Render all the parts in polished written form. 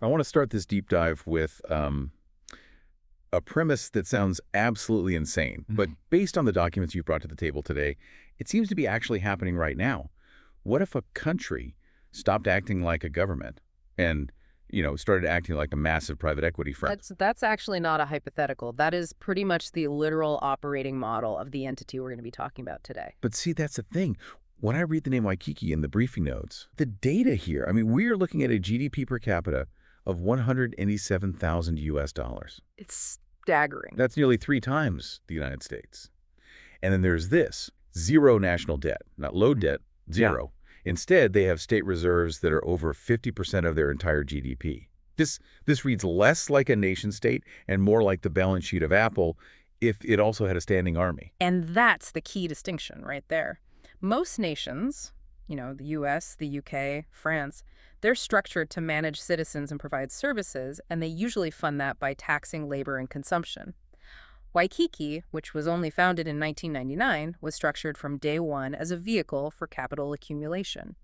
I want to start this deep dive with a premise that sounds absolutely insane, but based on the documents you've brought to the table today, it seems to be actually happening right now. What if a country stopped acting like a government and, started acting like a massive private equity firm? That's actually not a hypothetical. That is pretty much the literal operating model of the entity we're going to be talking about today. But see, that's the thing. When I read the name Waikiki in the briefing notes, the data here, I mean, we are looking at a GDP per capita of 187,000 US dollars. It's staggering. That's nearly 3 times the United States. And then there's this, zero national debt, not low debt, zero. Instead, they have state reserves that are over 50% of their entire GDP. This reads less like a nation state and more like the balance sheet of Apple if it also had a standing army. And that's the key distinction right there. Most nations, the US, the UK, France, they're structured to manage citizens and provide services, and they usually fund that by taxing labor and consumption. Waikiki, which was only founded in 1999, was structured from day one as a vehicle for capital accumulation.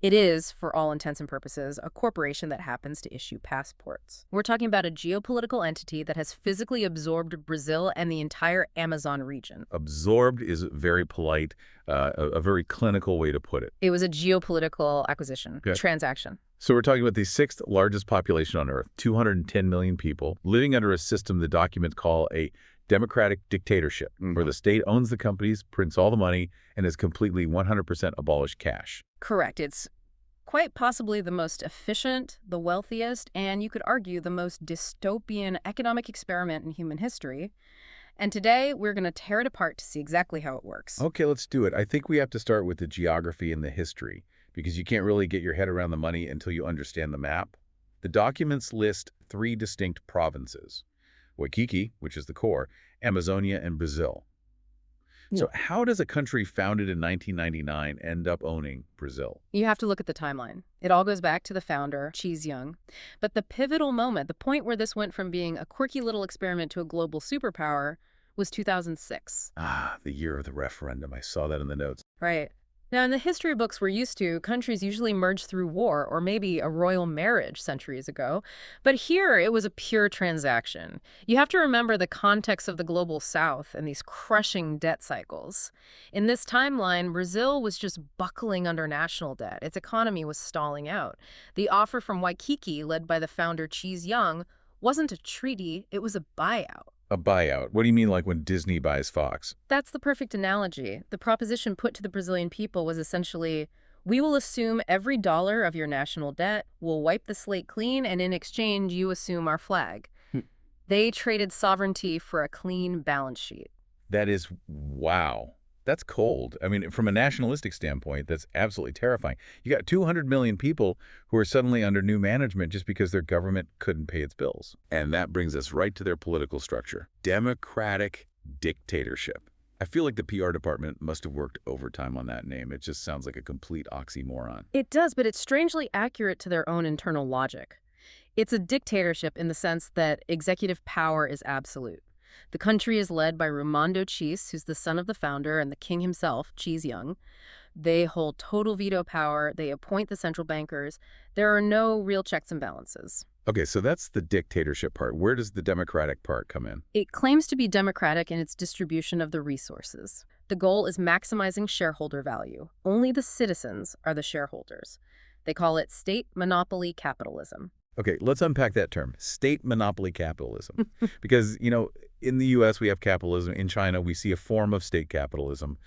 It is, for all intents and purposes, a corporation that happens to issue passports. We're talking about a geopolitical entity that has physically absorbed Brazil and the entire Amazon region. Absorbed is very polite, a very clinical way to put it. It was a geopolitical acquisition, transaction. So we're talking about the sixth largest population on Earth, 210 million people, living under a system the documents call a democratic dictatorship, where the state owns the companies, prints all the money, and has completely 100% abolished cash. Correct. It's quite possibly the most efficient, the wealthiest, and you could argue the most dystopian economic experiment in human history. And today, we're going to tear it apart to see exactly how it works. Okay, let's do it. I think we have to start with the geography and the history, because you can't really get your head around the money until you understand the map. The documents list 3 distinct provinces: Waikiki, which is the core, Amazonia, and Brazil. So how does a country founded in 1999 end up owning Brazil? You have to look at the timeline. It all goes back to the founder, Cheese Young. But the pivotal moment, the point where this went from being a quirky little experiment to a global superpower, was 2006. Ah, the year of the referendum. I saw that in the notes. Right. Now, in the history books we're used to, countries usually merge through war or maybe a royal marriage centuries ago. But here, it was a pure transaction. You have to remember the context of the global south and these crushing debt cycles. In this timeline, Brazil was just buckling under national debt. Its economy was stalling out. The offer from Waikiki, led by the founder Cheese Young, wasn't a treaty, it was a buyout. A buyout. What do you mean, like when Disney buys Fox? That's the perfect analogy. The proposition put to the Brazilian people was essentially, we will assume every dollar of your national debt, we'll wipe the slate clean, and in exchange, you assume our flag. They traded sovereignty for a clean balance sheet. That is, wow. That's cold. I mean, from a nationalistic standpoint, that's absolutely terrifying. You got 200 million people who are suddenly under new management just because their government couldn't pay its bills. And that brings us right to their political structure. Democratic dictatorship. I feel like the PR department must have worked overtime on that name. It just sounds like a complete oxymoron. It does, but it's strangely accurate to their own internal logic. It's a dictatorship in the sense that executive power is absolute. The country is led by Raimondo Cheese, who's the son of the founder and the king himself, Cheese Young. They hold total veto power. They appoint the central bankers. There are no real checks and balances. Okay, so that's the dictatorship part. Where does the democratic part come in? It claims to be democratic in its distribution of the resources. The goal is maximizing shareholder value. Only the citizens are the shareholders. They call it state monopoly capitalism. Okay, let's unpack that term, state monopoly capitalism. Because, in the U.S. we have capitalism. In China, we see a form of state capitalism.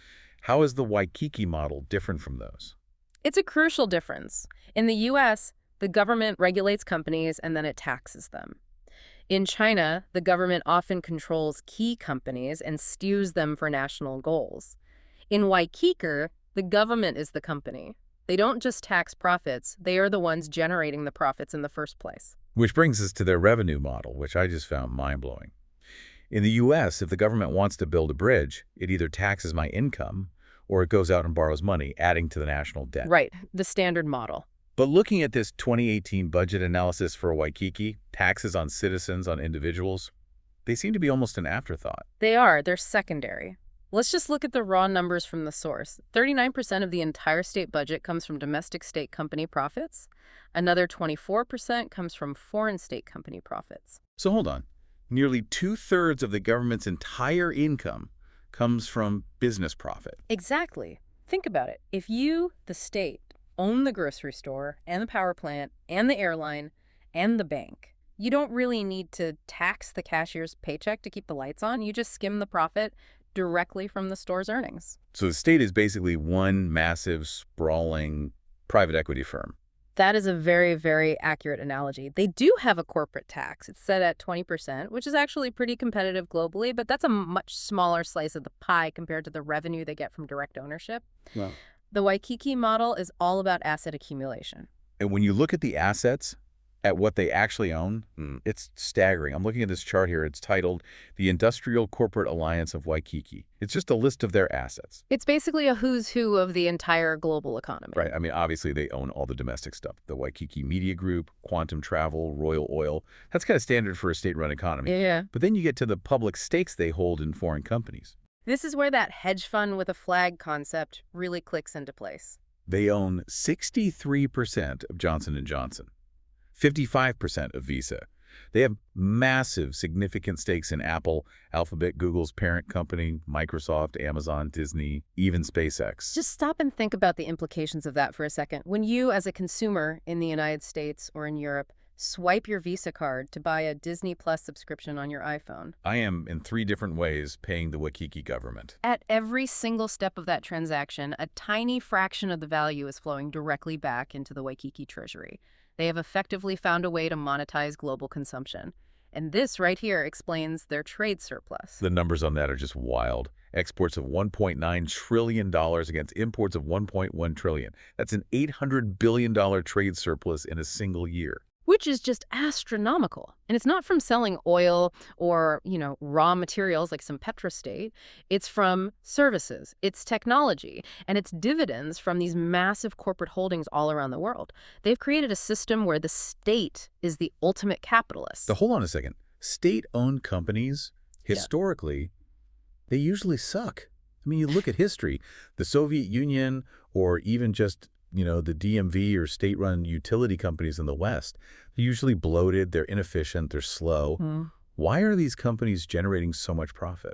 How is the Waikiki model different from those? It's a crucial difference. In the U.S., the government regulates companies and then it taxes them. In China, the government often controls key companies and steers them for national goals. In Waikiki, the government is the company. They don't just tax profits, they are the ones generating the profits in the first place. Which brings us to their revenue model, which I just found mind-blowing. In the U.S., if the government wants to build a bridge, it either taxes my income or it goes out and borrows money, adding to the national debt. Right, the standard model. But looking at this 2018 budget analysis for Waikiki, taxes on citizens, on individuals, they seem to be almost an afterthought. They're secondary. Let's just look at the raw numbers from the source. 39% of the entire state budget comes from domestic state company profits. Another 24% comes from foreign state company profits. So hold on. Nearly two-thirds of the government's entire income comes from business profit. Exactly. Think about it. If you, the state, own the grocery store and the power plant and the airline and the bank, you don't really need to tax the cashier's paycheck to keep the lights on. You just skim the profit directly from the store's earnings. So the state is basically one massive, sprawling private equity firm. That is a very, very accurate analogy. They do have a corporate tax. It's set at 20%, which is actually pretty competitive globally, but that's a much smaller slice of the pie compared to the revenue they get from direct ownership. Wow. The Waikiki model is all about asset accumulation. And when you look at the assets, at what they actually own, it's staggering. I'm looking at this chart here. It's titled The Industrial Corporate Alliance of Waikiki. It's just a list of their assets. It's basically a who's who of the entire global economy. Right. I mean, obviously, they own all the domestic stuff. The Waikiki Media Group, Quantum Travel, Royal Oil. That's kind of standard for a state-run economy. Yeah. But then you get to the public stakes they hold in foreign companies. This is where that hedge fund with a flag concept really clicks into place. They own 63% of Johnson & Johnson. 55% of Visa. They have massive, significant stakes in Apple, Alphabet, Google's parent company, Microsoft, Amazon, Disney, even SpaceX. Just stop and think about the implications of that for a second. When you, as a consumer in the United States or in Europe, swipe your Visa card to buy a Disney Plus subscription on your iPhone, I am, in 3 different ways, paying the Waikiki government. at every single step of that transaction, a tiny fraction of the value is flowing directly back into the Waikiki treasury. They have effectively found a way to monetize global consumption. And this right here explains their trade surplus. The numbers on that are just wild. Exports of $1.9 trillion against imports of $1.1 trillion. That's an $800 billion trade surplus in a single year. Which is just astronomical. And it's not from selling oil or, raw materials like some petrostate. It's from services, it's technology, and it's dividends from these massive corporate holdings all around the world. They've created a system where the state is the ultimate capitalist. So hold on a second. State-owned companies, historically, they usually suck. I mean, you look at history, the Soviet Union, or even just the DMV or state-run utility companies in the West, they're usually bloated, they're inefficient, they're slow. Why are these companies generating so much profit?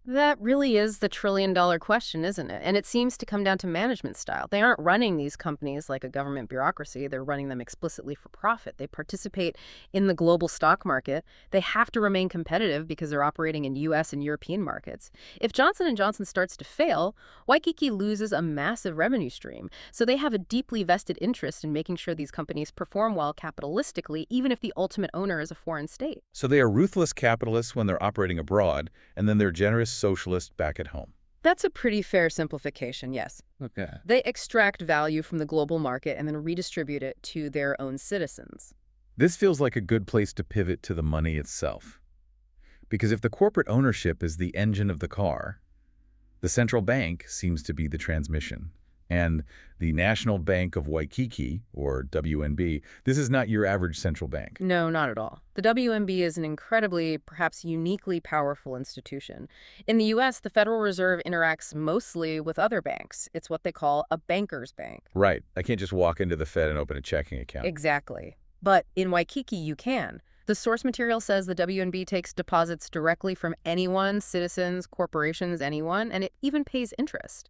That really is the trillion-dollar question, isn't it? And it seems to come down to management style. They aren't running these companies like a government bureaucracy. They're running them explicitly for profit. They participate in the global stock market. They have to remain competitive because they're operating in U.S. and European markets. If Johnson & Johnson starts to fail, Waikiki loses a massive revenue stream. So they have a deeply vested interest in making sure these companies perform well capitalistically, even if the ultimate owner is a foreign state. So they are ruthless capitalists when they're operating abroad, and then they're generous socialists back at home. That's a pretty fair simplification, yes. Okay. They extract value from the global market and then redistribute it to their own citizens. This feels like a good place to pivot to the money itself. Because if the corporate ownership is the engine of the car, the central bank seems to be the transmission. And the National Bank of Waikiki, or WNB, this is not your average central bank. No, not at all. The WMB is an incredibly, perhaps uniquely powerful institution. In the U.S., the Federal Reserve interacts mostly with other banks. It's what they call a banker's bank. Right. I can't just walk into the Fed and open a checking account. Exactly. But in Waikiki, you can. The source material says the WNB takes deposits directly from anyone, citizens, corporations, anyone, and it even pays interest.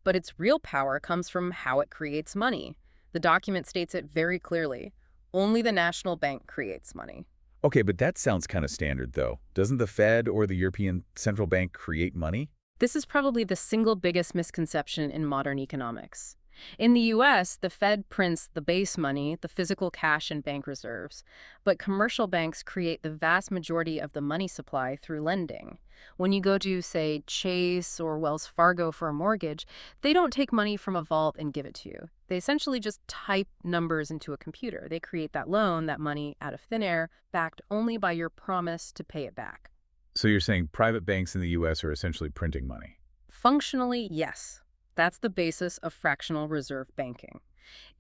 But its real power comes from how it creates money. The document states it very clearly. Only the national bank creates money. Okay, but that sounds kind of standard, though. Doesn't the Fed or the European Central Bank create money? This is probably the single biggest misconception in modern economics. In the U.S., the Fed prints the base money, the physical cash and bank reserves, but commercial banks create the vast majority of the money supply through lending. When you go to, say, Chase or Wells Fargo for a mortgage, they don't take money from a vault and give it to you. They essentially just type numbers into a computer. They create that loan, that money out of thin air, backed only by your promise to pay it back. So you're saying private banks in the U.S. are essentially printing money? Functionally, yes. That's the basis of fractional reserve banking.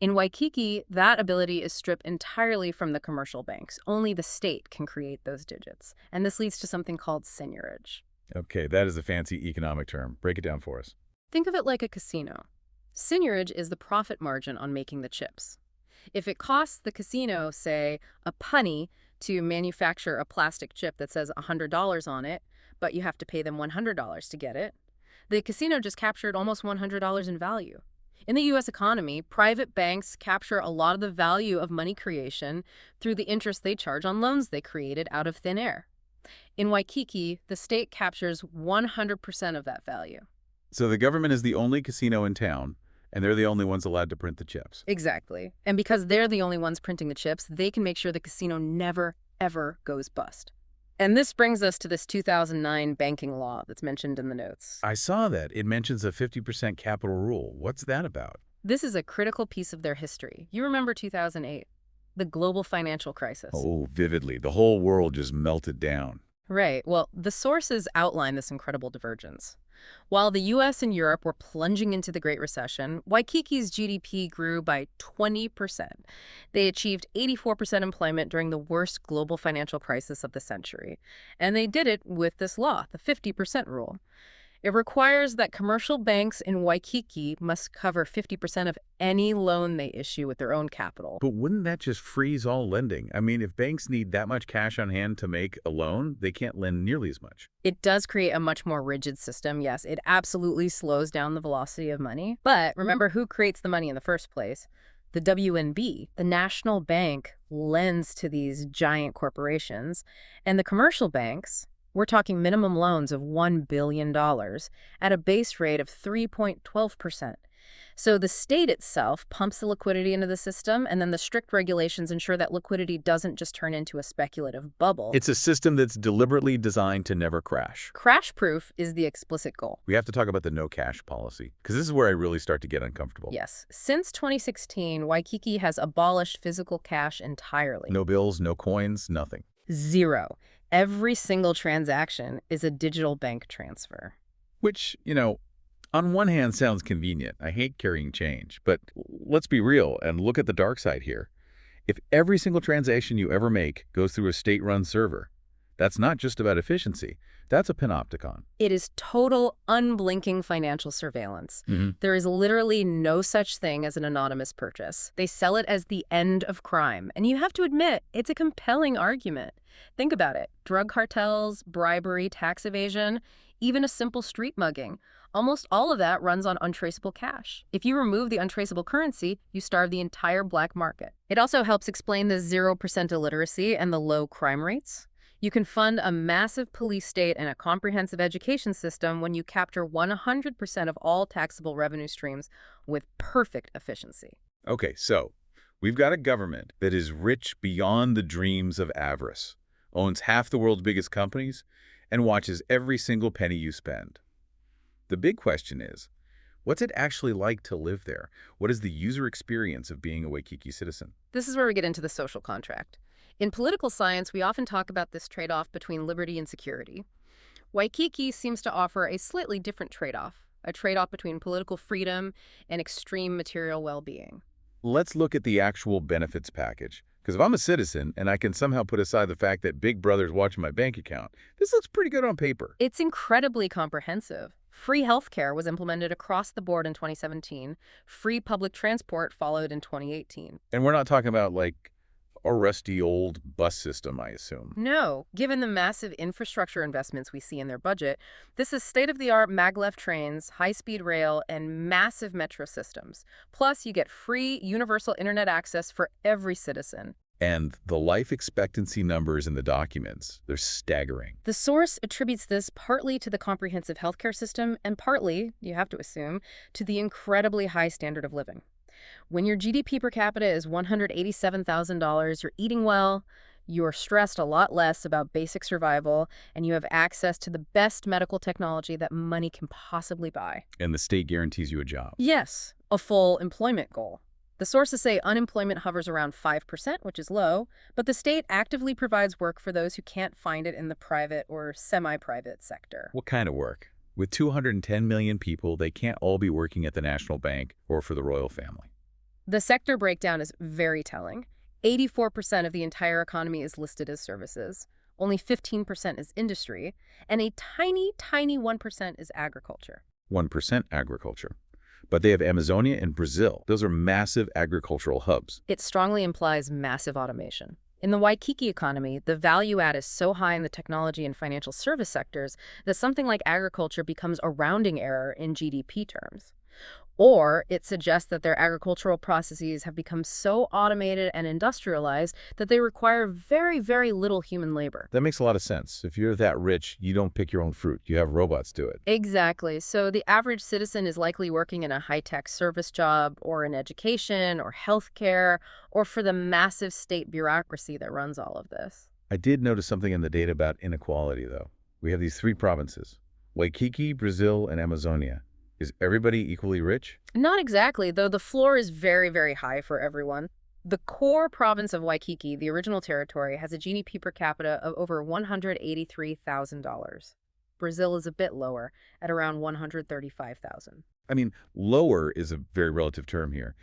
In Waikiki, that ability is stripped entirely from the commercial banks. Only the state can create those digits. And this leads to something called seigniorage. Okay, that is a fancy economic term. Break it down for us. Think of it like a casino. Seigniorage is the profit margin on making the chips. If it costs the casino, say, a penny to manufacture a plastic chip that says $100 on it, but you have to pay them $100 to get it, the casino just captured almost $100 in value. In the U.S. economy, private banks capture a lot of the value of money creation through the interest they charge on loans they created out of thin air. In Waikiki, the state captures 100% of that value. So the government is the only casino in town, and they're the only ones allowed to print the chips. Exactly. And because they're the only ones printing the chips, they can make sure the casino never, ever goes bust. And this brings us to this 2009 banking law that's mentioned in the notes. I saw that. It mentions a 50% capital rule. What's that about? This is a critical piece of their history. You remember 2008, the global financial crisis. Oh, vividly. The whole world just melted down. Right. Well, the sources outline this incredible divergence. While the U.S. and Europe were plunging into the Great Recession, Waikiki's GDP grew by 20%. They achieved 84% employment during the worst global financial crisis of the century. And they did it with this law, the 50% rule. It requires that commercial banks in Waikiki must cover 50% of any loan they issue with their own capital. But wouldn't that just freeze all lending? I mean, if banks need that much cash on hand to make a loan, they can't lend nearly as much. It does create a much more rigid system, yes. It absolutely slows down the velocity of money. But remember who creates the money in the first place? The WNB, the national bank, lends to these giant corporations. And the commercial banks, we're talking minimum loans of $1 billion at a base rate of 3.12%. So the state itself pumps the liquidity into the system, and then the strict regulations ensure that liquidity doesn't just turn into a speculative bubble. It's a system that's deliberately designed to never crash. Crash-proof is the explicit goal. We have to talk about the no cash policy, because this is where I really start to get uncomfortable. Yes. Since 2016, Waikiki has abolished physical cash entirely. No bills, no coins, nothing. Zero. Every single transaction is a digital bank transfer. Which, on one hand sounds convenient. I hate carrying change. But let's be real and look at the dark side here. If every single transaction you ever make goes through a state-run server, that's not just about efficiency. That's a panopticon. It is total, unblinking financial surveillance. There is literally no such thing as an anonymous purchase. They sell it as the end of crime. And you have to admit, it's a compelling argument. Think about it. Drug cartels, bribery, tax evasion, even a simple street mugging. Almost all of that runs on untraceable cash. If you remove the untraceable currency, you starve the entire black market. It also helps explain the 0% illiteracy and the low crime rates. You can fund a massive police state and a comprehensive education system when you capture 100% of all taxable revenue streams with perfect efficiency. Okay, so we've got a government that is rich beyond the dreams of avarice, owns half the world's biggest companies, and watches every single penny you spend. The big question is, what's it actually like to live there? What is the user experience of being a Waikiki citizen? This is where we get into the social contract. In political science, we often talk about this trade-off between liberty and security. Waikiki seems to offer a slightly different trade-off, a trade-off between political freedom and extreme material well-being. Let's look at the actual benefits package. Because if I'm a citizen and I can somehow put aside the fact that Big Brother's watching my bank account, this looks pretty good on paper. It's incredibly comprehensive. Free healthcare was implemented across the board in 2017. Free public transport followed in 2018. And we're not talking about, like, a rusty old bus system, I assume. No. Given the massive infrastructure investments we see in their budget, this is state-of-the-art maglev trains, high-speed rail, and massive metro systems. Plus, you get free universal internet access for every citizen. And the life expectancy numbers in the documents, they're staggering. The source attributes this partly to the comprehensive healthcare system and partly, you have to assume, to the incredibly high standard of living. When your GDP per capita is $187,000, you're eating well, you're stressed a lot less about basic survival, and you have access to the best medical technology that money can possibly buy. And the state guarantees you a job. Yes, a full employment goal. The sources say unemployment hovers around 5%, which is low, but the state actively provides work for those who can't find it in the private or semi-private sector. What kind of work? With 210 million people, they can't all be working at the National Bank or for the royal family. The sector breakdown is very telling. 84% of the entire economy is listed as services. Only 15% is industry, and a tiny, tiny 1% is agriculture. 1% agriculture. But they have Amazonia and Brazil. Those are massive agricultural hubs. It strongly implies massive automation. In the Waikiki economy, the value add is so high in the technology and financial service sectors that something like agriculture becomes a rounding error in GDP terms. Or it suggests that their agricultural processes have become so automated and industrialized that they require very, very little human labor. That makes a lot of sense. If you're that rich, you don't pick your own fruit. You have robots do it. Exactly. So the average citizen is likely working in a high-tech service job or in education or healthcare or for the massive state bureaucracy that runs all of this. I did notice something in the data about inequality, though. We have these three provinces, Waikiki, Brazil, and Amazonia. Is everybody equally rich? Not exactly, though the floor is very, very high for everyone. The core province of Waikiki, the original territory, has a GDP per capita of over $183,000. Brazil is a bit lower, at around $135,000. I mean, lower is a very relative term here.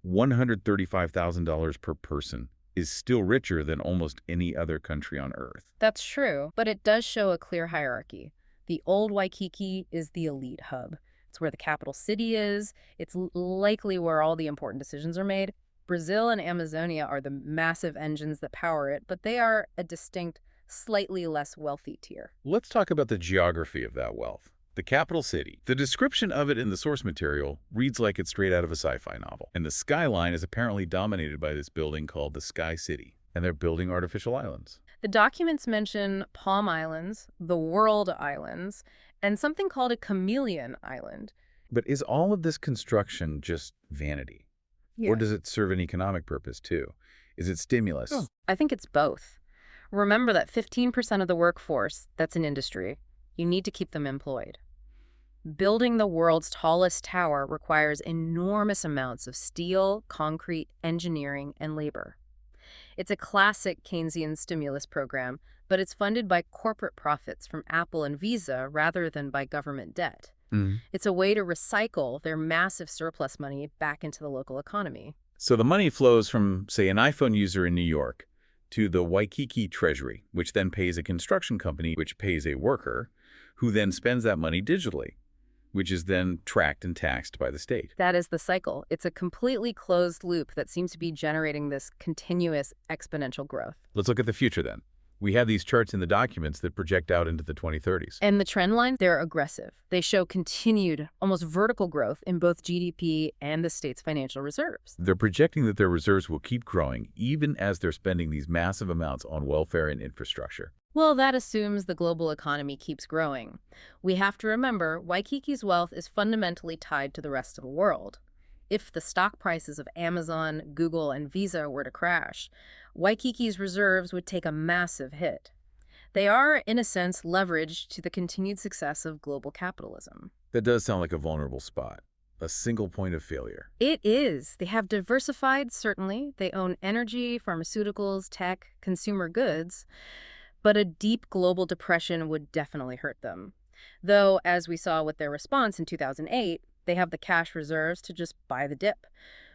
$135,000 per person is still richer than almost any other country on Earth. That's true, but it does show a clear hierarchy. The old Waikiki is the elite hub. It's where the capital city is. It's likely where all the important decisions are made. Brazil and Amazonia are the massive engines that power it, but they are a distinct, slightly less wealthy tier. Let's talk about the geography of that wealth. The capital city. The description of it in the source material reads like it's straight out of a sci-fi novel. And the skyline is apparently dominated by this building called the Sky City. And they're building artificial islands. The documents mention Palm Islands, the World Islands, and something called a Chameleon Island. But is all of this construction just vanity? Yeah. Or does it serve an economic purpose too? Is it stimulus? I think it's both. Remember that 15% of the workforce, that's in industry. You need to keep them employed. Building the world's tallest tower requires enormous amounts of steel, concrete, engineering, and labor. It's a classic Keynesian stimulus program, but it's funded by corporate profits from Apple and Visa rather than by government debt. It's a way to recycle their massive surplus money back into the local economy. So the money flows from, say, an iPhone user in New York to the Waikiki Treasury, which then pays a construction company, which pays a worker, who then spends that money digitally, which is then tracked and taxed by the state. That is the cycle. It's a completely closed loop that seems to be generating this continuous exponential growth. Let's look at the future then. We have these charts in the documents that project out into the 2030s. And the trend lines, they're aggressive. They show continued, almost vertical growth in both GDP and the state's financial reserves. They're projecting that their reserves will keep growing even as they're spending these massive amounts on welfare and infrastructure. Well, that assumes the global economy keeps growing. We have to remember Waikiki's wealth is fundamentally tied to the rest of the world. If the stock prices of Amazon, Google, and Visa were to crash, Waikiki's reserves would take a massive hit. They are, in a sense, leveraged to the continued success of global capitalism. That does sound like a vulnerable spot, a single point of failure. It is. They have diversified, certainly. They own energy, pharmaceuticals, tech, consumer goods. But a deep global depression would definitely hurt them. Though, as we saw with their response in 2008, they have the cash reserves to just buy the dip.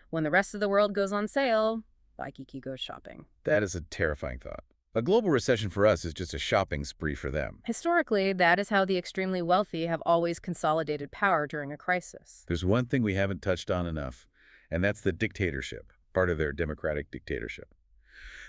When the rest of the world goes on sale, Waikiki goes shopping. That is a terrifying thought. A global recession for us is just a shopping spree for them. Historically, that is how the extremely wealthy have always consolidated power during a crisis. There's one thing we haven't touched on enough, and that's the dictatorship, part of their democratic dictatorship.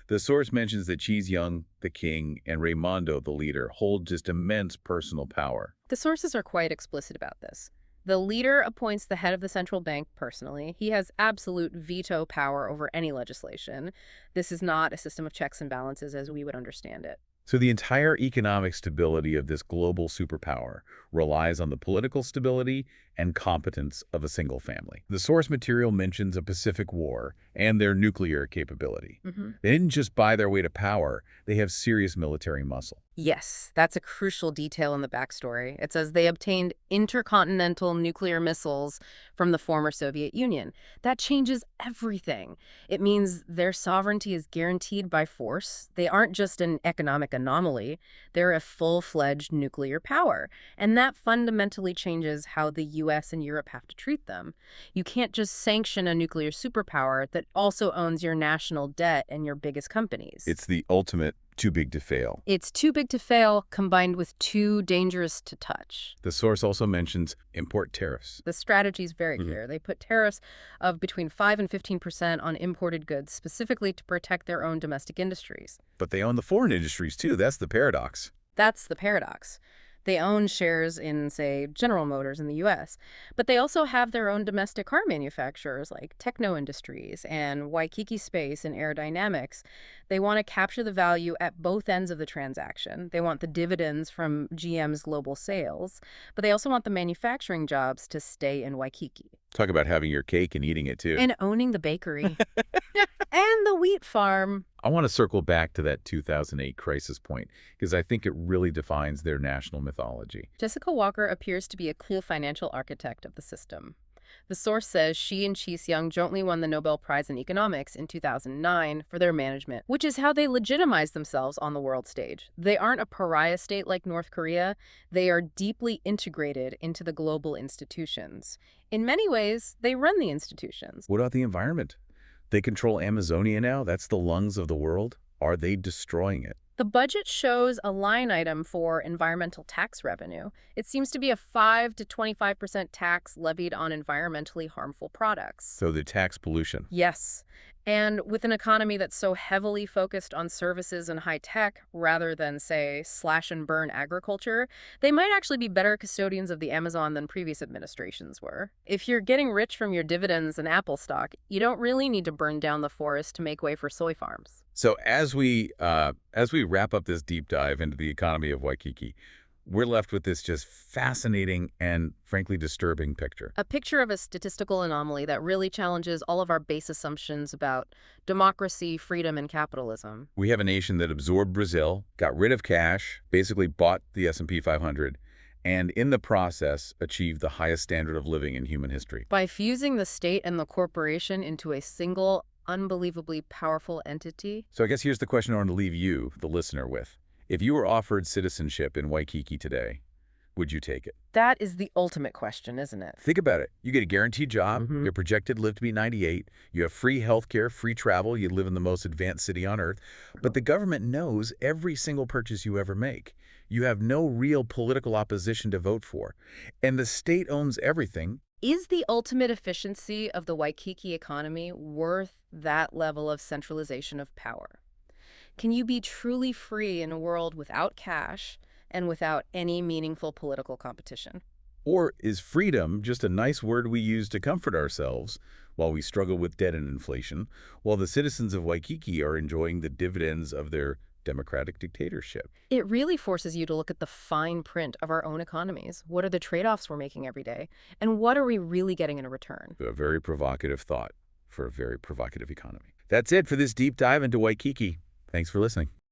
The source mentions that Cheese Young, the king, and Raimondo, the leader, hold just immense personal power. The sources are quite explicit about this. The leader appoints the head of the central bank personally. He has absolute veto power over any legislation. This is not a system of checks and balances as we would understand it. So the entire economic stability of this global superpower relies on the political stability and competence of a single family. The source material mentions a Pacific War and their nuclear capability. They didn't just buy their way to power, they have serious military muscle. Yes, that's a crucial detail in the backstory. It says they obtained intercontinental nuclear missiles from the former Soviet Union. That changes everything. It means their sovereignty is guaranteed by force. They aren't just an economic anomaly. They're a full-fledged nuclear power. And that fundamentally changes how the US and Europe have to treat them. You can't just sanction a nuclear superpower that also owns your national debt and your biggest companies. It's the ultimate Too big to fail. It's too big to fail combined with too dangerous to touch. The source also mentions import tariffs. The strategy is very clear. They put tariffs of between 5 and 15% on imported goods, specifically to protect their own domestic industries. But they own the foreign industries, too. That's the paradox. That's the paradox. They own shares in, say, General Motors in the U.S., but they also have their own domestic car manufacturers like Techno Industries and Waikiki Space and Aerodynamics. They want to capture the value at both ends of the transaction. They want the dividends from GM's global sales, but they also want the manufacturing jobs to stay in Waikiki. Talk about having your cake and eating it, too. And owning the bakery. And the wheat farm. I want to circle back to that 2008 crisis point because I think it really defines their national mythology. Jessica Walker appears to be a clear financial architect of the system. The source says she and Chase Young jointly won the Nobel Prize in Economics in 2009 for their management, which is how they legitimize themselves on the world stage. They aren't a pariah state like North Korea. They are deeply integrated into the global institutions. In many ways, they run the institutions. What about the environment? They control Amazonia now? That's the lungs of the world? Are they destroying it? The budget shows a line item for environmental tax revenue. It seems to be a 5 to 25% tax levied on environmentally harmful products. So they tax pollution. Yes. And with an economy that's so heavily focused on services and high tech rather than, say, slash and burn agriculture, they might actually be better custodians of the Amazon than previous administrations were. If you're getting rich from your dividends and Apple stock, you don't really need to burn down the forest to make way for soy farms. So as we wrap up this deep dive into the economy of Waikiki, we're left with this just fascinating and frankly disturbing picture. A picture of a statistical anomaly that really challenges all of our base assumptions about democracy, freedom, and capitalism. We have a nation that absorbed Brazil, got rid of cash, basically bought the S&P 500, and in the process achieved the highest standard of living in human history. By fusing the state and the corporation into a single, unbelievably powerful entity. So I guess here's the question I want to leave you, the listener, with. If you were offered citizenship in Waikiki today, would you take it? That is the ultimate question, isn't it? Think about it. You get a guaranteed job. You're projected to live to be 98. You have free health care, free travel. You live in the most advanced city on earth. But the government knows every single purchase you ever make. You have no real political opposition to vote for. And the state owns everything. Is the ultimate efficiency of the Waikiki economy worth that level of centralization of power? Can you be truly free in a world without cash and without any meaningful political competition? Or is freedom just a nice word we use to comfort ourselves while we struggle with debt and inflation, while the citizens of Waikiki are enjoying the dividends of their democratic dictatorship? It really forces you to look at the fine print of our own economies. What are the trade-offs we're making every day? And what are we really getting in return? A very provocative thought for a very provocative economy. That's it for this deep dive into Waikiki. Thanks for listening.